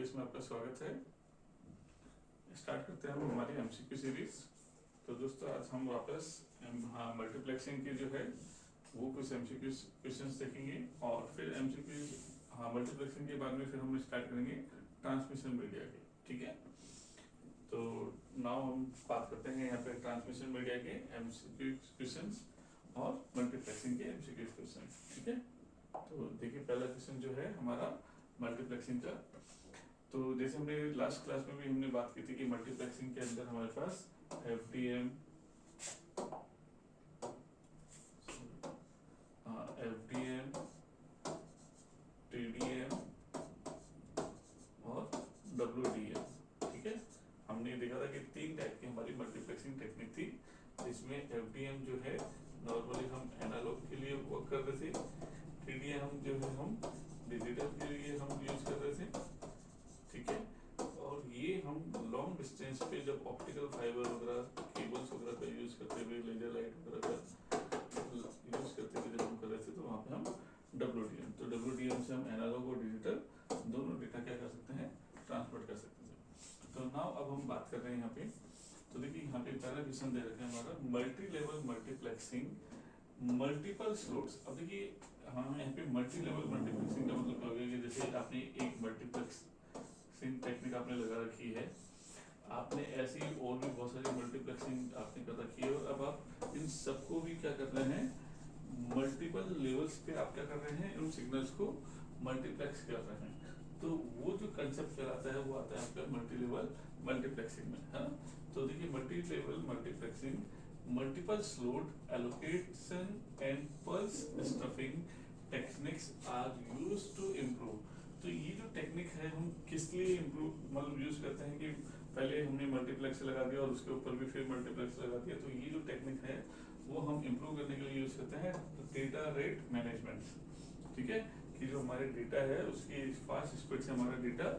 Videos में आपका स्वागत है। स्टार्ट करते हैं हम हमारी एमसीक्यू सीरीज। तो दोस्तों आज हम वापस मल्टीप्लेक्सिंग की जो है वो कुछ एमसीक्यू क्वेश्चंस देखेंगे और फिर एमसीक्यू मल्टीप्लेक्सिंग के बाद में फिर हम स्टार्ट करेंगे ट्रांसमिशन मीडिया के। ठीक है, तो नाउ हम बात करते हैं यहाँ पे ट्रांसमिशन मीडिया के एमसीक्यू क्वेश्चंस और मल्टीप्लेक्सिंग के एमसीक्यू क्वेश्चंस। ठीक है, तो देखिए पहला क्वेश्चन जो है हमारा मल्टीप्लेक्सिंग का। तो जैसे हमने लास्ट क्लास में भी हमने बात की थी कि मल्टीप्लेक्सिंग के अंदर हमारे पास एफडीएम, टीडीएम और डब्ल्यूडीएम। ठीक है, हमने देखा था कि तीन टाइप की हमारी मल्टीप्लेक्सिंग टेक्निक थी, जिसमें एफडीएम जो है नॉर्मली हम एनालॉग के लिए वर्क कर रहे थे, टीडीएम जो है हम डिजिटल के लिए हम यूज कर रहे थे। ठीक है, और ये हम लॉन्ग डिस्टेंस पे जब ऑप्टिकल फाइबर वगैरह केबल्स वगैरह का यूज करते हुए लेजर लाइट वगैरह का यूज करते हुए जब हम कर रहे थे तो वहाँ पे हम डब्ल्यूडीएम, तो डब्ल्यूडीएम से हम एनालॉग और डिजिटल दोनों डेटा क्या कर सकते हैं, ट्रांसमिट कर सकते हैं। तो नाउ अब हम बात कर रहे हैं यहाँ पे। तो देखिए यहाँ पे पहला क्वेश्चन दे रखा है हमारा multi level multiplexing multiple slots. अब देखिए हाँ, यहाँ पे मल्टी लेवल मल्टीप्लेक्सिंग का मतलब क्या हो गया कि जैसे आपने एक मल्टीप्लेक्सिंग टेक्निक आपने लगा रखी है, आपने ऐसी और भी बहुत सारी मल्टीप्लेक्सिंग आपने कर रखी है, और अब आप इन सबको भी क्या कर रहे हैं, मल्टीपल लेवल्स पे आप क्या कर रहे हैं, उन सिग्नल्स को मल्टीप्लेक्स कर रहे हैं। तो वो जो कंसेप्ट कहलाता है वो आता है आपका मल्टी लेवल मल्टीप्लेक्सिंग में, है ना। तो देखिए multi level multiplexing multiple slot allocation and pulse stuffing techniques are used to improve. तो ये जो टेक्निक है हम किस लिए इम्प्रूव मतलब यूज करते हैं कि पहले हमने मल्टीप्लेक्स लगा दिया और उसके ऊपर भी फिर मल्टीप्लेक्स लगा दिया, तो ये जो टेक्निक है वो हम इम्प्रूव करने के लिए यूज करते हैं डेटा रेट मैनेजमेंट। ठीक है, कि जो हमारे डेटा है उसकी फास्ट स्पीड से हमारा डेटा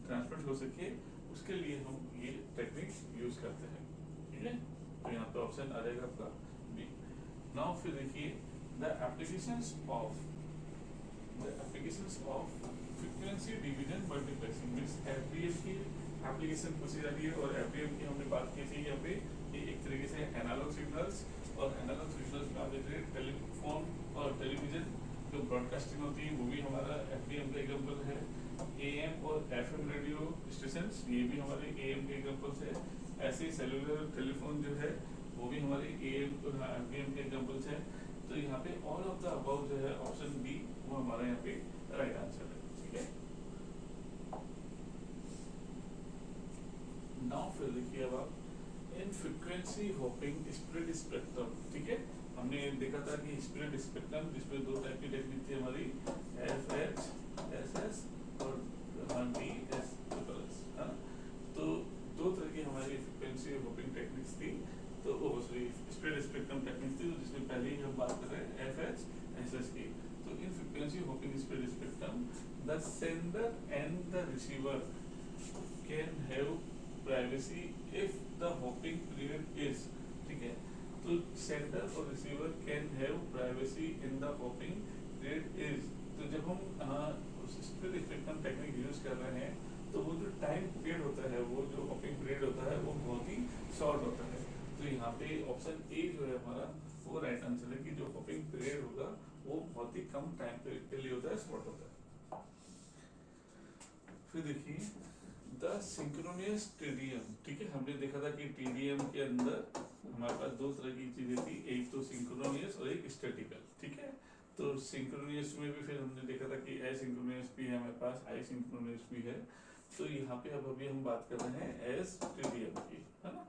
ट्रांसमिट हो सके, उसके लिए हम ये टेक्निक यूज करते हैं। ठीक है, तो यहाँ पे ऑप्शन आ जाएगा आपका बी। नाउ फिर देखिए the applications of frequency division multiplexing means FDM की एप्लीकेशन पूछी जा रही है। और एफडीएम की हमने बात की थी यहाँ पे कि एक तरीके से एनालॉग सिग्नल्स, और एनालॉग सिग्नल्स में आप देख रहे हैं टेलीफोन और टेलीविजन जो ब्रॉडकास्टिंग होती है वो भी हमारा एफडीएम का एग्जांपल है। एएम और एफएम रेडियो स्टेशंस ये भी हमारे एएम के एग्जांपल्स है। ऐसे सेलुलर टेलीफोन जो है वो भी हमारे एफडीएम के एग्जांपल्स है। तो यहाँ पे ऑल ऑफ द अबव जो है ऑप्शन बी वो हमारा यहाँ पे राइट आंसर है। ठीक है, नाउ फिर देखिए अब आप in frequency hopping spread spectrum. ठीक है, हमने देखा था कि स्प्रेड स्पेक्ट्रम जिसमें दो टाइप की टेक्निक थी हमारी, एफएचएसएस और डीएसएस, है। तो दो तरह की हमारी फ्रीक्वेंसी होपिंग टेक्निक्स थी, तो स्प्रेड स्पेक्ट्रम टेक्निक थी, तो जिसमें पहले ही हम बात कर रहे हैं एफएचएसएस की। तो in frequency hopping spread spectrum the sender and the receiver can have privacy if the hopping period is. ठीक है, तो सेंडर और receiver can have privacy in the hopping period is. तो जब हम स्प्रेड स्पेक्ट्रम टेक्निक यूज कर रहे हैं तो वो जो टाइम पीरियड होता है, वो जो होपिंग पीरियड होता है वो बहुत ही शॉर्ट होता है। तो यहाँ पे ऑप्शन ए जो है हमारा वो राइट आंसर है कि जो होपिंग पीरियड होगा वो बहुत ही कम टाइम पीरियड के लिए होता है, शॉर्ट होता है। फिर देखिए द सिंक्रोनियस टीडीएम। ठीक है, हमने देखा था कि टीडीएम के अंदर हमारे पास दो तरह की चीजें थी, एक तो सिंक्रोनियस और एक स्टैटिकल। ठीक है, तो सिंक्रोनियस में भी फिर हमने देखा था कि एसिंक्रोनियस भी है हमारे पास, आइसिंक्रोनियस भी है। तो यहाँ पे अब अभी हम बात कर रहे हैं एस टीडीएम की, है ना।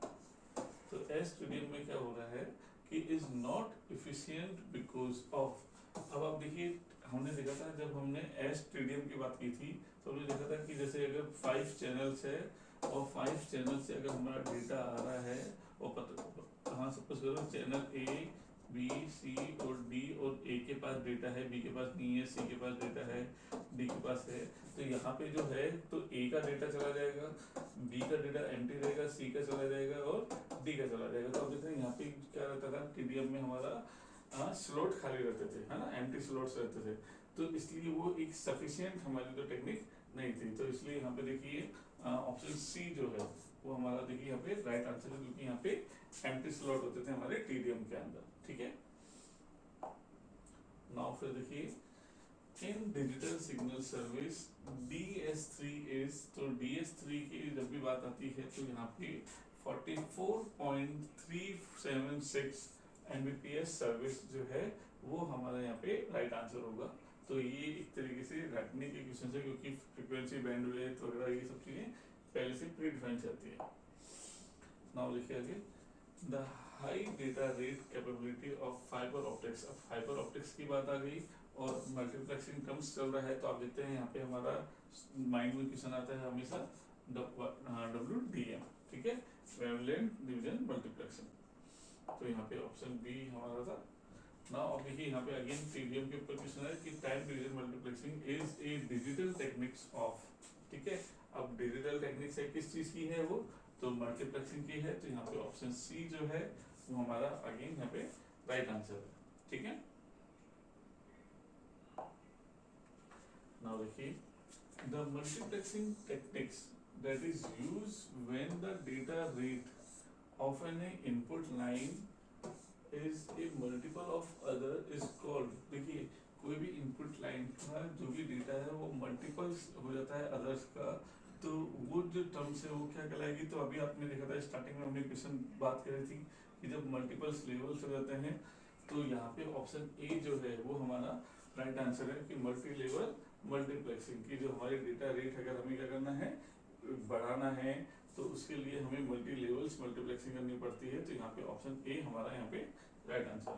तो एस टीडीएम में क्या हो रहा है कि is not efficient because of. अब आप देखिए हमने देखा था जब हमने एस टीडीएम की बात की थी तो हमने देखा था कि जैसे अगर 5 चैनल्स है और 5 चैनल से अगर हमारा डेटा आ रहा है और हाँ सपोज करो चैनल ए बी सी और डी, और ए के पास डेटा है, बी के पास नहीं है, सी के पास डेटा है, डी के पास है। तो यहाँ पे जो है तो ए का डेटा चला जाएगा, बी का डेटा एम्प्टी रहेगा, सी का चला जाएगा और डी का चला जाएगा। तो अब देखते हैं यहाँ पे क्या रहता था, टीडीएम में हमारा स्लॉट खाली रहते थे, है ना, एम्प्टी स्लॉट्स रहते थे। तो इसलिए वो एक सफिशिएंट हमारी तो टेक्निक नहीं थी, तो इसलिए यहाँ पे देखिए ऑप्शन सी जो है वो हमारा देखिए यहाँ पे राइट आंसर है, क्योंकि यहाँ पे एम्प्टी स्लॉट होते थे हमारे टीडीएम के अंदर। ठीक है, नाउ फिर देखिए इन digital signal service DS3 is, तो DS3 की जब भी बात आती है तो यहाँ पे 44.376 Mbps सर्विस जो है वो हमारा यहाँ पे राइट आंसर होगा। तो ये एक तरीके से रटने के क्वेश्चन है, क्योंकि फ्रीक्वेंसी बैंडविड्थ वगैरह ये सब चीजें पहले से प्री डिफाइन रहती है। नाउ देखिए आगे, the high data rate capability of fibre optics. अब फाइबर ऑप्टिक्स की बात आ गई और मल्टीप्लेक्सिंग टर्म्स चल रहा है, तो आप देखते हैं यहाँ पे हमारा माइंड में क्वेश्चन आता है हमेशा WDM। ठीक है, वेवलेंथ डिवीजन मल्टीप्लेक्सिंग। तो यहाँ पे ऑप्शन बी हमारा था ना। अब देखिए यहाँ पे अगेन टीडीएम के ऊपर क्वेश्चन है कि time division multiplexing is a digital techniques of. ठीक है, अब डिजिटल टेक्निक्स है किस चीज की है वो, तो मल्टीप्लेक्सिंग की है। तो यहाँ पे ऑप्शन सी जो है वो हमारा अगेन यहाँ पे राइट आंसर है। ठीक है, नाउ देखिए the multiplexing techniques that is used when the data rate of N input line is a multiple of other is called. देखिए कोई भी इनपुट लाइन का जो भी डेटा है वो मल्टीपल्स हो जाता है अदर्स का, तो वो जो टर्म्स है वो क्या कहलाएगी। तो अभी आपने देखा था स्टार्टिंग में हमने क्वेश्चन बात करी थी कि जब मल्टीपल्स लेवल्स हो जाते हैं, तो यहाँ पे ऑप्शन ए जो है वो हमारा राइट आंसर है कि मल्टी लेवल मल्टीप्लेक्सिंग की जो हमारी डेटा रेट अगर हमें क्या करना है बढ़ाना है, तो उसके लिए हमें मल्टी लेवल्स मल्टीप्लेक्सिंग करनी पड़ती है। तो यहाँ पे ऑप्शन ए हमारा यहाँ पे राइट आंसर है।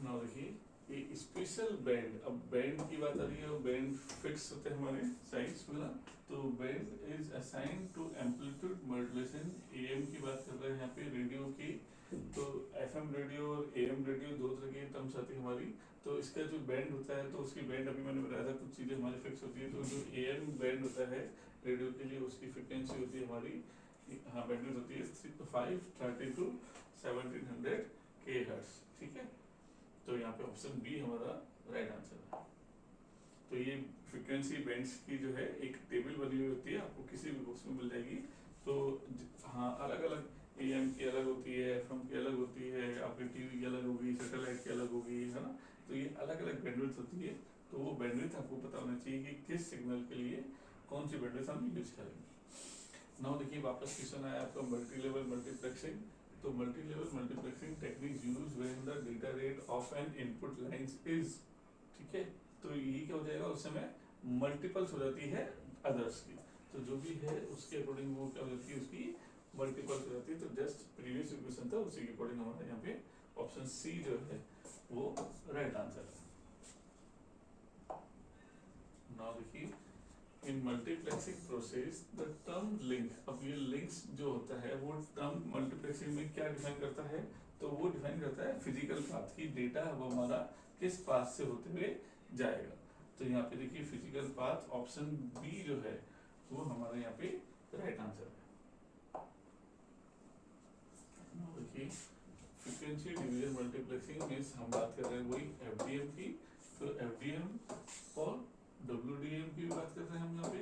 नाउ देखिए ये स्पेशल बैंड, अब बैंड की बात आ रही है, बैंड फिक्स होते हैं हमारे साइज वाला, तो band is assign to amplitude modulation. AM की बात कर रहे हैं यहाँ पे रेडियो की, तो एफएम रेडियो और एएम रेडियो दो तरह की टर्म्स आती है हमारी। तो इसका जो बैंड होता है तो उसकी बैंड अभी मैंने बताया था कुछ चीजें हमारी फिक्स होती है। तो जो एएम बैंड होता है रेडियो के लिए उसकी फ्रिक्वेंसी होती है हमारी, हाँ बैंडविड्थ होती है 530 to 1700 kHz। ठीक है, तो यहाँ पे ऑप्शन बी हमारा राइट आंसर है। तो ये फ्रीक्वेंसी बैंड्स की जो है एक टेबल बनी हुई होती है, आपको किसी भी बुक्स में मिल जाएगी। तो हाँ अलग अलग एएम की अलग होती है, एफएम की अलग होती है, आपकी टीवी की अलग होगी, सैटेलाइट की अलग होगी, है ना। तो ये अलग अलग बैंडविड्थ होती है, तो वो बैंडविड्थ आपको पता होना चाहिए कि किस सिग्नल के लिए कौन सी बैंडविड्थ हम यूज करेंगे। नाउ देखिए वापस क्वेश्चन आया आपका मल्टी लेवल मल्टीप्लेक्सिंग। तो multi level multiplexing technique use when the data rate of N input lines is. ठीक है, तो ये क्या हो जाएगा उस समय मल्टीपल्स हो जाती है अदर्स की, तो जो भी है उसके अकॉर्डिंग वो क्या हो जाती है उसकी मल्टीपल्स हो जाती है। तो जस्ट प्रीवियस इक्वेशन था उसी के अकॉर्डिंग हमारा यहाँ पे ऑप्शन सी जो है वो राइट आंसर है। नाउ देखिए in multiplexing process the term link, अब ये लिंक्स जो होता है वो टर्म मल्टीप्लेक्सिंग में क्या डिफाइन करता है, तो वो डिफाइन करता है फिजिकल पाथ की, डेटा वो हमारा किस पाथ से होते हुए जाएगा। तो यहाँ पे देखिए फिजिकल पाथ ऑप्शन बी जो है वो हमारे यहाँ पे राइट आंसर है। देखिए फ्रीक्वेंसी डिवीजन मल्टीप्लेक्सिंग में हम बात कर रहे हैं वही एफडीएम की, तो एफडीएम और WDM की भी बात कर रहे हैं हम यहाँ पे,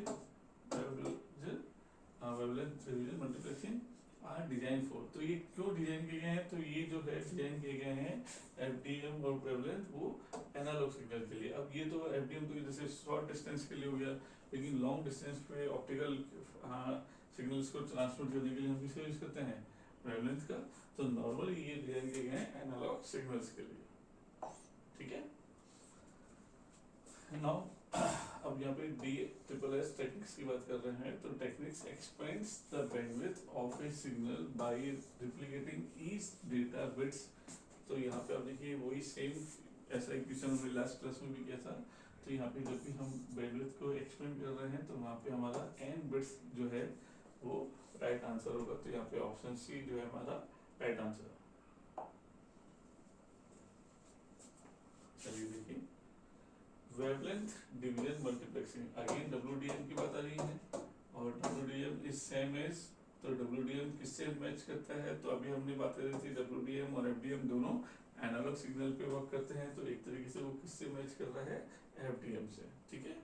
wavelength division multiplexing are design for. तो ये क्यों डिजाइन किए गए हैं, तो ये जो है डिजाइन किए गए हैं एफडीएम और वेवलेंथ वो एनालॉग सिग्नल के लिए। अब ये तो एफडीएम तो जैसे शॉर्ट डिस्टेंस के लिए हो गया, लेकिन लॉन्ग डिस्टेंस पे ऑप्टिकल सिग्नल्स को ट्रांसमिट करने के लिए हम किसका यूज करते हैं, वेवलेंथ का। तो नॉर्मली ये डिजाइन किए गए हैं एनालॉग सिग्नल्स के लिए। ठीक है, नाउ अब यहाँ पे DSSS टेक्निक्स की बात कर रहे हैं, तो techniques expands the bandwidth of a signal by replicating each data bits. तो यहाँ पे आप देखिए वही सेम ऐसा एक क्वेश्चन हमने लास्ट क्लास में भी किया था। तो यहाँ पे जब भी हम बैंडविड्थ को एक्सपेंड कर रहे हैं तो वहाँ पे हमारा n बिट्स जो है वो राइट आंसर होगा। तो यहाँ पे ऑप्शन सी जो है हमारा राइट आंसर है। चलिए देखिए wavelength division multiplexing, again WDM की बात आ रही है, और WDM इज सेम एज तो WDM किससे मैच करता है? तो अभी हमने बात करी थी WDM और FDM दोनों एनालॉग सिग्नल पे वर्क करते हैं, तो एक तरीके से वो किससे मैच कर रहा है? FDM से। ठीक है,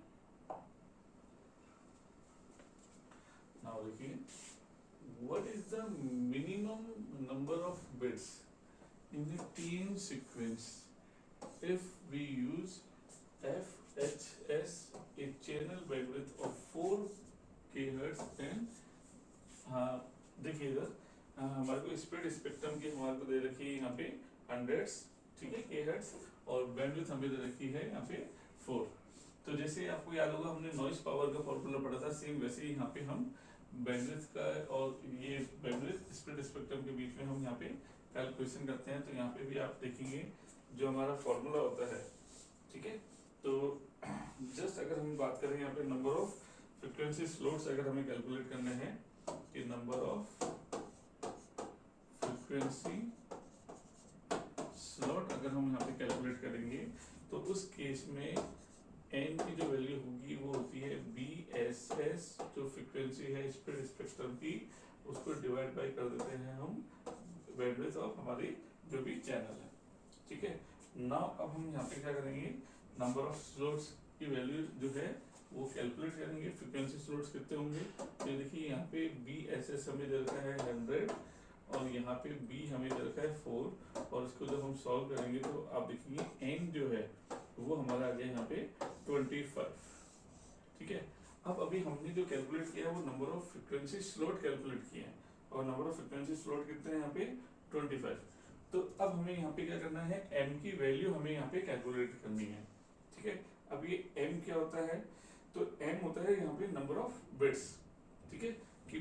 नाउ देखिए, what is the minimum number of bits in the TN sequence if we use FHS, a channel bandwidth of 4 kHz and देखिएगा हमारे को स्प्रेड स्पेक्ट्रम की हमारे को दे रखी है यहाँ पे हंड्रेड्स, ठीक है, kHz, और बैंडविड्थ हमें दे रखी है यहाँ पे 4। तो जैसे आपको याद होगा हमने नॉइस पावर का फॉर्मूला पढ़ा था, सेम वैसे ही यहाँ पे हम बैंडविड्थ का और ये बैंडविड्थ स्प्रेड स्पेक्ट्रम के बीच में हम यहाँ पे कैलकुलेशन करते हैं। तो यहाँ पे भी आप देखेंगे जो हमारा फॉर्मूला होता है, ठीक है। तो जस्ट अगर हम बात करें यहाँ पे नंबर ऑफ फ्रीक्वेंसी स्लॉट्स अगर हमें कैलकुलेट करने हैं कि नंबर ऑफ फ्रीक्वेंसी स्लॉट अगर हम यहाँ पे कैलकुलेट करेंगे तो उस केस में n की जो वैल्यू होगी वो होती है BSS, जो फ्रीक्वेंसी है स्प्रेड स्पेक्ट्रम की, उसको डिवाइड बाय कर देते हैं हम बैंडविड्थ ऑफ हमारी जो भी चैनल है, ठीक है। नाउ अब हम यहाँ पे क्या करेंगे, नंबर ऑफ स्लॉट्स की वैल्यू जो है वो कैलकुलेट करेंगे। फ्रीक्वेंसी स्लॉट्स कितने होंगे, तो देखिए यहाँ पे BSS हमें दे रखा है 100 और यहाँ पे B हमें दे रखा है 4, और इसको जब हम सॉल्व करेंगे तो आप देखेंगे n जो है वो हमारा आ गया यहाँ पे 25, ठीक है। अब अभी हमने जो कैलकुलेट किया है वो number of frequency slot calculate किए हैं, और नंबर ऑफ फ्रीक्वेंसी स्लॉट कितने हैं यहाँ पे 25। तो अब हमें यहाँ पे क्या करना है, m की वैल्यू हमें यहाँ पे कैलकुलेट करनी है, ठीक है। अब ये m क्या होता है, तो m होता है यहाँ पे नंबर ऑफ बिट्स, ठीक है, कि